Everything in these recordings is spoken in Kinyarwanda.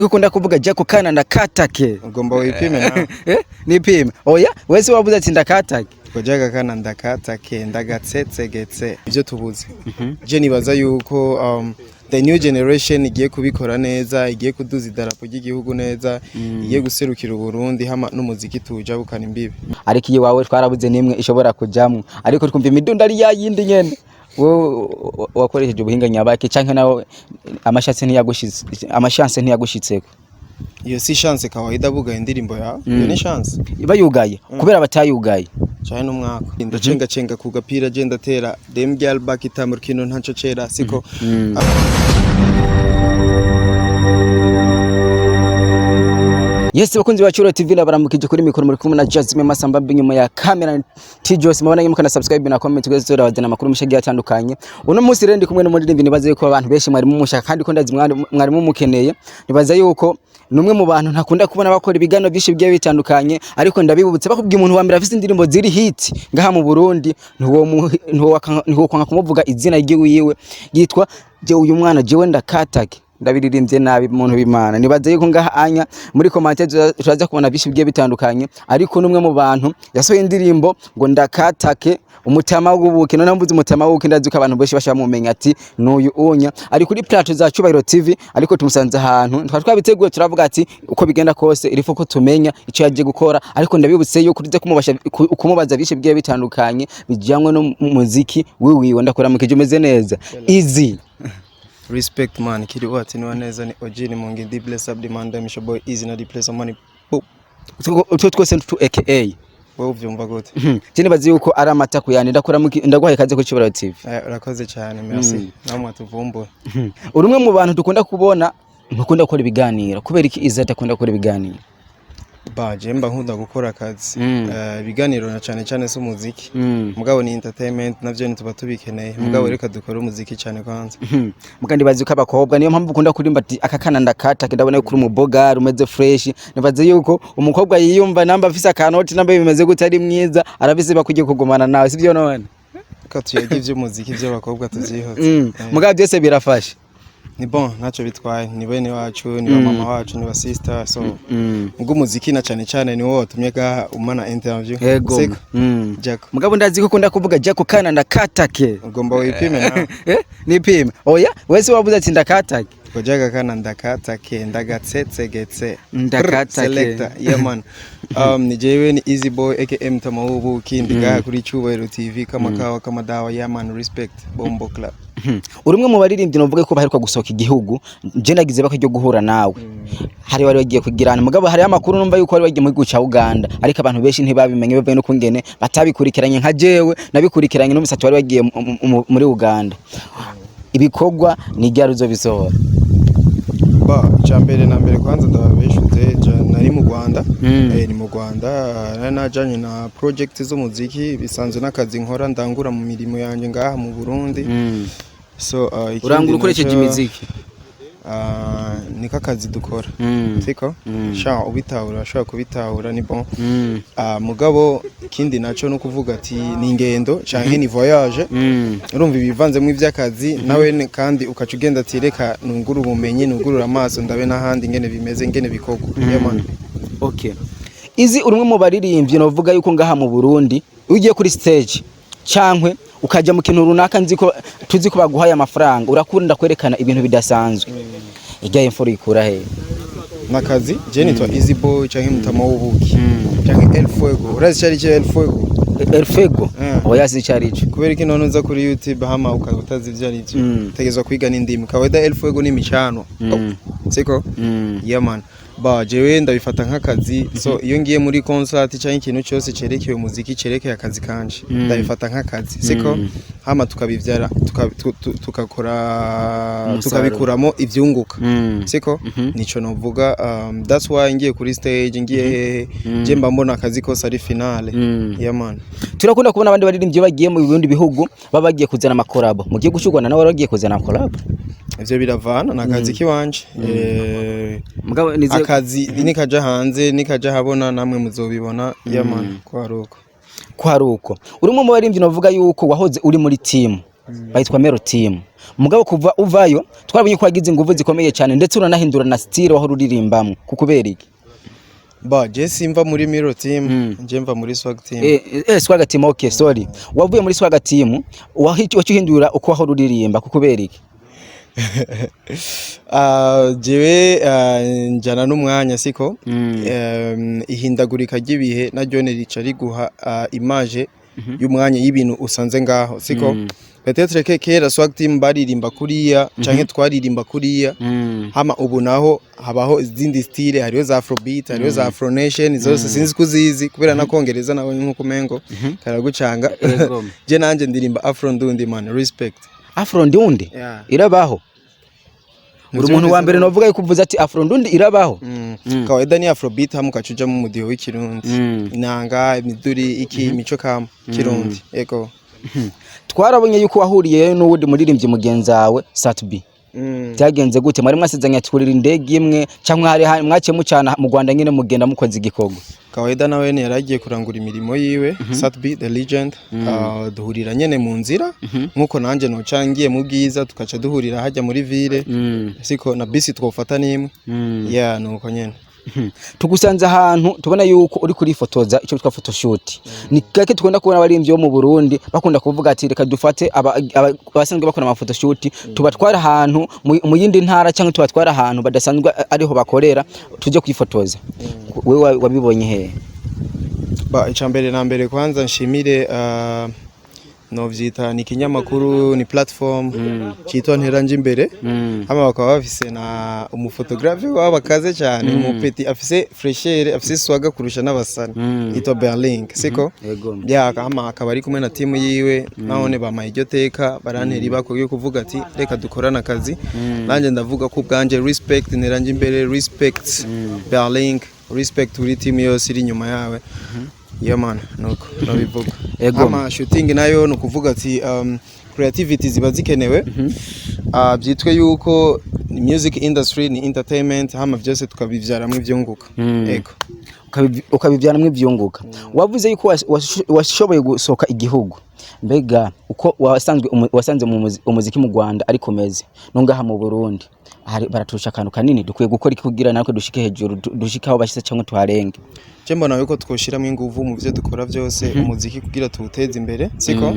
Ukunda kuvuga jako kana ndakatake. Ugomba wipime na. Nipime. Oya, wese wavuze ati ndakatake. Kujyaga kana ndakatake ndagatsetsegetse ibyo tubuze. Je nibaza yuko the new generation igiye kubikora neza, igiye kuduza idarapo ry'igihugu neza, igiye guserukira Burundi hama n'umuziki tuja bukana imbibe. Ariko iyo wawe twarabuze nimwe ishobora kujamwe. Ariko twumva imidunda ari yayindi nyene. Wakoresheje ubuhinga nyabaki canke nawe amashanse ntiyagushitseko. Iyo si chance kawaida buga indirimbo ya iyo ni chance iba yugaye kubera batayugaye cyane n'umwaka ndacenga ku gapira je ndatera dem girl back itamurkino ntaco cera siko Yes bakunzi wa Churo TV baramukije kuri mikoro muri kumwe na Jasmine Masamba binyuma ya camera Tijos mabana yimuka na subscribe na comment twese bazana makuru mushagiye atandukanye uno munsi rende kumwe n'umuririmbyi nibaze yuko abantu benshi mwari mumusha kandi ko ndazi mwari mumukeneye nibaza yuko numwe mu bantu ntakunda kubona bakora ibigano byinshi bigiye bitandukanye ariko ndabibubutse bakubwiye umuntu wa mbere afite indirimbo ziri hit ngaha mu Burundi ntiwo kwanga kumuvuga izina ry'iwe yitwa je uyu mwana jewe ndakatake ndabiririmbye nabi muntu b'Imana nibaze yuko ngaha anya muri commentaire turaza kubona byinshi bigiye bitandukanye ariko numwe mu bantu yasohoye indirimbo ngo ndakatake umutama w'ubuki none mvuze umutama w'ubuki ndazuka abantu benshi bashamumenya ati n'uyu unya ari kuri plateau za Cyubahiro TV ariko tumusanze ahantu twabiteguye turavuga ati uko bigenda kose irifo ko tumenya icyo yaje gukora ariko ndabibutse yuko tuze kumubaza byinshi bigiye bitandukanye bijyanywe no muziki wiwe ndakora mukije umeze neza easy respect man kiri wati ni waneza ni ojini mungi di bless up demand them show boy easy na di place money utwo twose tu aka wowe uvyumva gute cyane bazi yuko ari amata kuyane ndaguhaye kaze ku Cyubahiro TV urakoze cyane merci namwe atuvumbura urumwe mu bantu dukunda kubona ntukunda gukora ibiganiro kubera iki izata akunda gukora ibiganiro baje mba nkunda gukora akazi ibiganiro na cyane s'umuziki mugabo ni entertainment navyo nituba tubikeneye mugabo reka dukora umuziki cyane kwanza mugandi bazi ko abakobwa niyo mpamvu ukunda kurimba ati akakana ndakatake ndabona yuko uri umuboga rumeze fresh nibaze yuko umukobwa yiyumva namba afise akanoti namba bimeze gute ari mwiza arabisiba kugiye kugumana nawe sivyo none ko tuyege ivyo muziki by'abakobwa tuzihoze mugabo byose birafashe ni bon nacho bitwaye ni bene wacu ni mama wacu ni ba sister so ubwo muziki na cyane ni wowe watumye ga umana interview siko Jako mugabo ndazi ko kunda kuvuga jako kana ndakatake ugomba wipime na nipime oya wese wavuze ati ndakatake kujyaga kana ndakatake ndagatsetsegetse ndakatake selector yeah man ni jewe ni easy boy aka mtama w'ubuki ndiga kuri Cyubahiro TV kama dawa yeah man respect bombo club urumwe mu baririmbyi novuga ko baheruka gusohoka igihugu je nagize bakajyo guhura nawe hari wari wagiye kugirana mugabo hari amakuru numva yuko wari wagiye mu gihugu ca Uganda ariko abantu benshi ntibabimenye bivuye no kungene batabikurikiranye nka jewe nabikurikiranye no musati wari wagiye muri Uganda ibikogwa ni ryaruzo bisohora ba cyambere na mbere kwanza ndababeshuze nari mu Rwanda ni mu Rwanda najanye na project zo muziki bisanzwe nakazi nkora ndangura mu mirimo yanje ngaha mu Burundi so urangura ukoresheje imiziki nika kazi dukora siko sha ubitahura shaka kubitahura ni bon mugabo kindi naco no kuvuga ati ni ingendo canke ni voyage urumva ibivanzemo ivy'akazi nawe kandi ukaca ugenda ati reka nungura ubumenyi nungurura amaso ndabe nahandi ngene bimeze ngene bikogwa yamana okay izi urumwe mu baririmbyi novuga yuko ngaha mu Burundi ugiye kuri stage cankwe ukaja mu kintu runaka nziko tuzi ko baguhaye amafaranga urakunda kwerekana ibintu bidasanzwe ijya imfura ikura he nakazi je nitwa easy boy canke mutama w'ubuki canke el fuego urazi cyari cyo el fuego oya si cyari cyo kubera iki none uza kuri YouTube hama ukagutaza ivyo ari byo tegezwa kwiga n'indimi kawaida el fuego ni micano siko yeah man ba jewe ndabifata nk'akazi so iyo ngiye muri concert cyangwa ikintu cyose cerekeye umuziki cerekeye akazi kanje ndabifata nk'akazi siko hama tukabivyara tukabikuramo ivyunguka siko nico novuga that's why ngiye kuri stage ngiye je mba mbona akazi kose ari finale yeah man turakunda kubona abandi baririmbyi bagiye mu bindi bihugu babagiye kuzana amakorabo mu gihe gushugwana nawe waragiye kuzana amakorabo ivyo biravana nakazi kiwanje mugabo akazi nikaja hanze nikaja habona namwe muzobibona yeah man kwaruko urumwe mu baririmbyi novuga yuko wahoze uri muri team bayitwa Melo Team. Mugabo kuva uvayo twarabonye ko wagize ingufu zikomeye cyane ndetse uranahindura na style waho ruririmbamo kukubera iki? Ba je simva muri Melo Team, je mva muri Swag Team. Swag Team, okay, sorry. Wavuye muri Swag Team wahindura uko waho ruririmba kukubera iki? Jewe njana n'umwanya siko ihindagurika ry'ibihe naryo rica riguha image y'umwanya y'ibintu usanze ngaho siko peut-être que kera Swag Team baririmba kuriya canke twaririmba kuriya hama ubu naho habaho izindi style hariyo za Afrobeat hariyo za Afro Nation zose sinzi kuzizi kubera nakongereza nawe nkuko mengo karagucanga je nanje ndirimba Afro ndundi man respect Afro ndundi irabaho uri umuntu wa mbere novuga yuko uvuze ati Afro ndundi irabaho kawaida ni Afrobeat hamu kacuja mu mudiho w'ikirundi inanga imiduri iki imico kama kirundi yego twarabonye yuko wahuriye n'uwundi muririmbyi mugenzi wawe Satbi byagenze gute mwari mwasezanya twurira indege imwe cyangwa hari mwace mucana mu Rwanda nyine mugenda mukoze igikorwa kawaida nawe ne yaragiye kurangura imirimo yiwe Satbi the legend duhurira nyene mu nzira nkuko nanje no cangiye mu bwiza tukaca duhurira hajya muri ville siko na bisi twofata nimwe nuko nyene tugusanze ahantu tubona yuko uri kuri fotoza icyo twitwa photoshoot ni kake tukunda kubona abarimbyi bo mu Burundi bakunda kuvuga ati reka dufate abasanzwe bakora ama photoshoot tubatwara ahantu mu yindi ntara cyangwa tubatwara ahantu badasanzwe ariho bakorera tuje kwifotoza wewe wabibonye he? Icambere na mbere kwanza nshimire no vyita ni kinyamakuru ni platform cyitwa Nteranje imbere hama bakaba bafise na umufotografe wabakaze cyane umupeti afise freshere afise swaga kurusha n'abasana ito Berlin siko hama akaba ari kumwe na team yiwe nahone bamaye iryo teka barantera ibako yo kuvuga ati reka dukorana akazi nanje ndavuga ko bwanje respect Nteranje imbere respect Berlin respect uri team yose iri nyuma yawe man nuko nabivuga ama shooting nayo no kuvuga ati creativity ziba zikenewe byitwe yuko music industry ni entertainment hama byose tukabivyaramwe ivyunguka yego ukabivyaramwe ivyunguka wavuze yuko washoboye gusoka igihugu mbega uko wasanze umuziki mu Rwanda ariko meze nongaha mu Burundi baraturusha akantu kanini dukwiye gukora iki kugira natwe dushike hejuru dushikaho bashitse cyangwa tuharenge mbona yuko twoshiramo ingufu mu byo dukora byose umuziki kugira tuwuteze imbere siko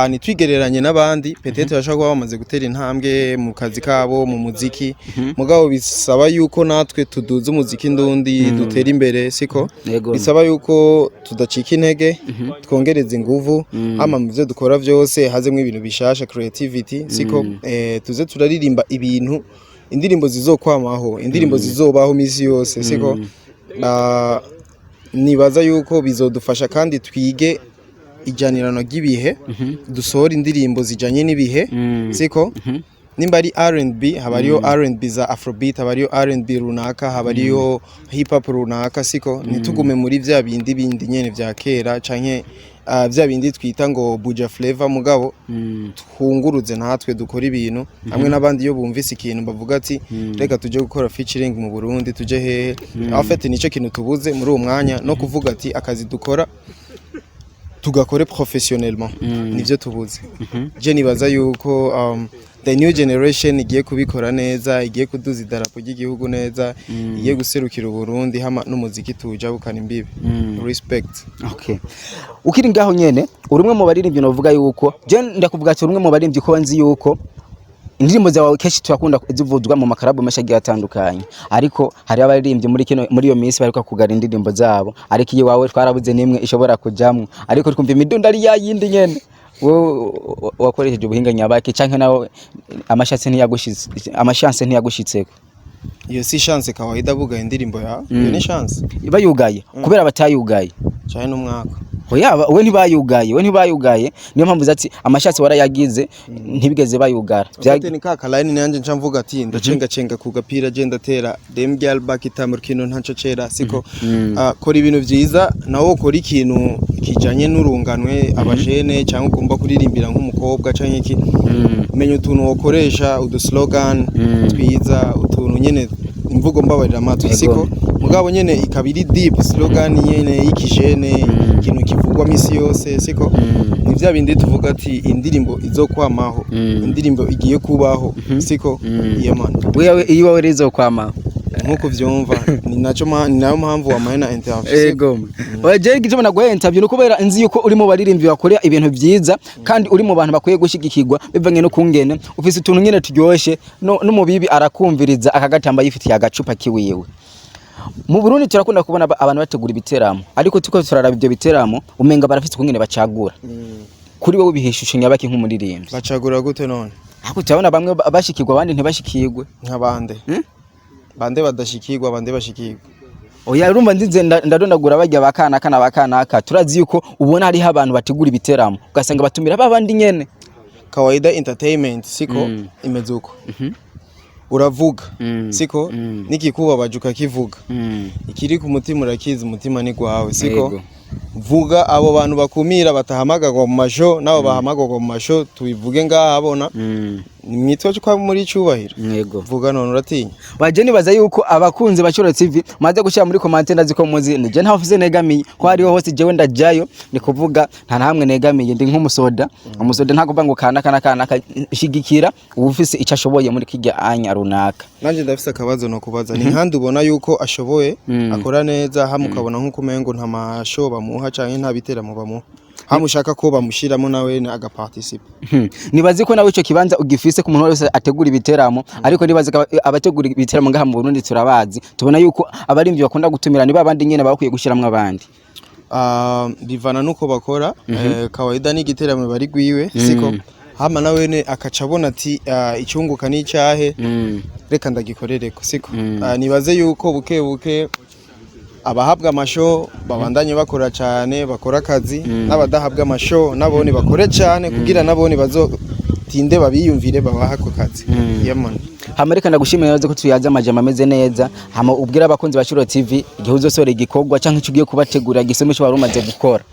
nitwigereranye n'abandi peut-être bashaka kuba bamaze gutera intambwe mu kazi kabo mu muziki mugabo bisaba yuko natwe tuduza umuziki ndundi dutera imbere siko bisaba yuko tudacika intege twongereza ingufu ama mu byo dukora byose hazemwe ibintu bishasha creativity siko tuze turaririmba ibintu indirimbo zizokwamaho indirimbo zizobaho misi yose siko nibaza yuko bizodufasha kandi twige ijanirano ry'ibihe dusohora indirimbo zijanye n'ibihe siko nimba ari R&B habariyo R&B za Afrobeat habariyo R&B runaka habariyo hip hop runaka siko nitugume muri vya bindi nyene vya kera canke vya bindi twita ngo buja flavor mugabo twunguruze natwe dukora ibintu hamwe n'abandi yo bumvise ikintu bavuga ati reka tuje gukora featuring mu Burundi tuje hehe en fait nico kintu tubuze muri uwo mwanya no kuvuga ati akazi dukora tugakore professionnellement nivyo tubuze je nibaza yuko the new generation igiye kubikora neza igiye kuduza idarapo ry'igihugu neza igiye guserukira Burundi hama n'umuziki tuja bukana imbibe respect okay ukiri ngaho nyene urumwe mu baririmbyi novuga yuko je ndakuvuga ati urumwe mu baririmbyi ko nzi yuko indirimbo zawe keshi twakunda zivuzwa mu makarabu meshagiye atandukanye ariko hari abaririmbyi muri iyo minsi bariko kugara indirimbo zabo ariko iyo wawe twarabuze nimwe ishobora kujamwe ariko twumva imidunda ari yayindi nyene wakoresheje ubuhinga nyabaki canke nawe amashanse ntiyagushitseko iyo si chance kawaida buga indirimbo ya iyo ni chance bayugaye kubera batayugaye cyane n'umwaka oya we ntibayugaye niyo mpamvu zati amashatsi warayagize ntibigeze bayugara byate ni kaka line nanje nca mvuga ati ndacenga ku gapira je ndatera dem girl back itamur kino ntaco cera siko kora ibintu vyiza nawo ukora ikintu kijanye n'urunganwe abajene cyangwa ugomba kuririmbira nk'umukobwa canke iki menya utuntu wokoresha udu slogan twiza utuntu nyene imvugo mbabarira amatwi siko mugabo nyene ikabiri deep slogan nyene y'ikijene ikintu kivugwa misi yose siko vya bindi tuvuga ati indirimbo izokwamaho indirimbo igiye kubaho siko yemana wewe iyo wawe rizokwamaho nkuko vyumva ni nayo mpamvu wamahena interview ego waje gituma naguhe interview no kubera nzi yuko uri mu baririmbi bakorera ibintu byiza kandi uri mu bantu bakwiye gushigikirwa bivanye no kungene ufise utuntu nyene turyoshe no mu bibi arakumviriza akagatamba yifitiye agacupa kiwiwe. Mu Burundi turakunda kubona abantu bategura ibiteramo ariko tuko turaraba ibyo biteramo umenga barafite kungene bacagura kuri wowe bihishushe nyabaki nk'umuririmbyi bacagura gute none ako cyabona bamwe bashikirwa abandi ntibashikirwe nk'abande bande badashikirwa bande bashikirwa oya urumva nzinze ndadondagura bajya bakanaka turazi yuko ubona hari abantu bategura ibiteramo ugasanga batumira babandi nyene kawaida entertainment siko imezuko uravuga siko nikikubabaje ukakivuga ikiri ku mutima urakiza umutima ni gwawe siko vuga abo bantu bakumira batahamagagwa mu masho nabo bahamagagwa mu masho tubivuge ngaha abona Nitwa kwa muri cyubahiro. Yego. Vuga none uratinya. Baje nibaza yuko abakunzi bacuro TV maze gushira muri comment ndaziko muzi nije nta ofise negamiye ko hariho hose jewe ndajayo ni kuvuga nta namwe negamiye ndi nk'umusoda. Umusoda nta kuvuga ngo kana shigikira ubufise icyo ashoboye muri kijya anya runaka. Nanje ndafise akabazo no kubaza ni nkandi ubona yuko ashoboye akora neza hamukabona nko kumengo nta masho bamuha canke nta bitera mu bamuha. Hamushaka ko bamushiramo nawe aga participe. Nibazi ko nawe ico kibanza ugifise ku muntu wese ategura ibiteramo ariko nibazi abategura ibiteramo ngaha mu Burundi turabazi tubona yuko abarimvyi bakunda gutumira ni babandi nyene bakwiye gushiramwe abandi. Bivana nuko bakora kawaida ni igiteramo bari gwiwe siko hama nawe akacabona ati icyunguka ni cyahe reka ndagikorereko siko nibaze yuko buke abahabwa amasho babandanye bakora cyane bakora akazi n'abadahabwa amasho nabone bakore cyane kugira nabone bazotinde babiyumvire babaha ko kazi yamana Amerika ndagushimira yaze ko tuyaza amajama ameze neza hama ubwira abakunzi bacuro TV igihuzo sore gikorwa canke cyugiye kubategura gisome cyo barumaze gukora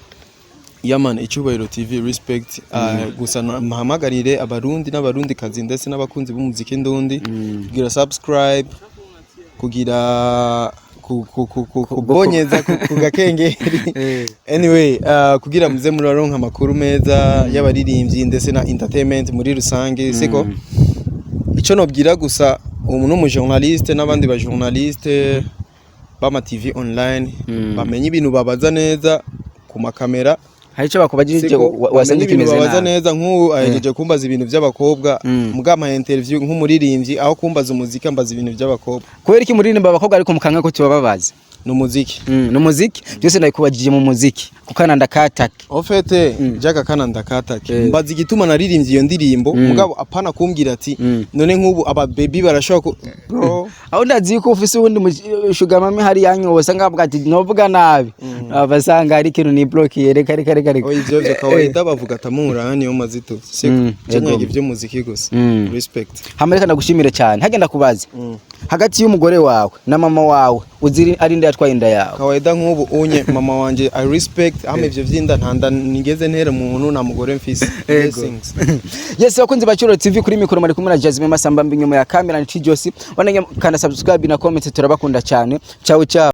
yamana icyubahiro TV respect gusa mahamagarire abarundi n'abarundi kazi ndetse n'abakunzi b'umuziki ndundi kugira subscribe kugira kubonyeza kugakengeri anyway kugira muze muraronka amakuru meza y'abaririmbyi ndetse na entertainment muri rusange siko ico nobwira gusa umuntu mu journaliste n'abandi ba journaliste bama TV online bamenye ibintu babaza neza ku makamera harico bakubajije wasanze kimeze babaza neza nk'u ahejeje kumbaza ibintu by'abakobwa mugama interview nk'umuririmbyi aho kumbaza umuziki ambaza ibintu by'abakobwa kubera iki muririmba abakobwa ariko mukanka ko tubababaza numuziki numuziki byose ndakubajije mu muziki kukana ndakatake ofete jaga kana ndakatake mbaza igituma naririmbye iyo ndirimbo mugabo apana kumbwira ati none nk'ubu aba baby barashaka bro aho ndazi ko ufise ubundi sugar mami hari yanyu wasanga avuga ati novuga nabi abasanga ari kintu ni block yereka reka ivyo kawaida bavuga tamura niyo mazito siko cyanyage ivyo muziki gusa respect Amerika ndagushimire cyane hagenda kubaza hagati y'umugore wawe na mama wawe uziri ari nda yatwaye inda yawe kawaida nk'ubu unye mama wanje I respect hame ivyo vyinda ntanda nigeze ntere mu muntu na mugore mfise blessings yes bakunzi bacuro TV kuri mikoro muri kumwe na Jasmine Masamba mbi nyuma ya kamera ni Josi wananya kana subscribe na comment turabakunda cyane ciao ciao.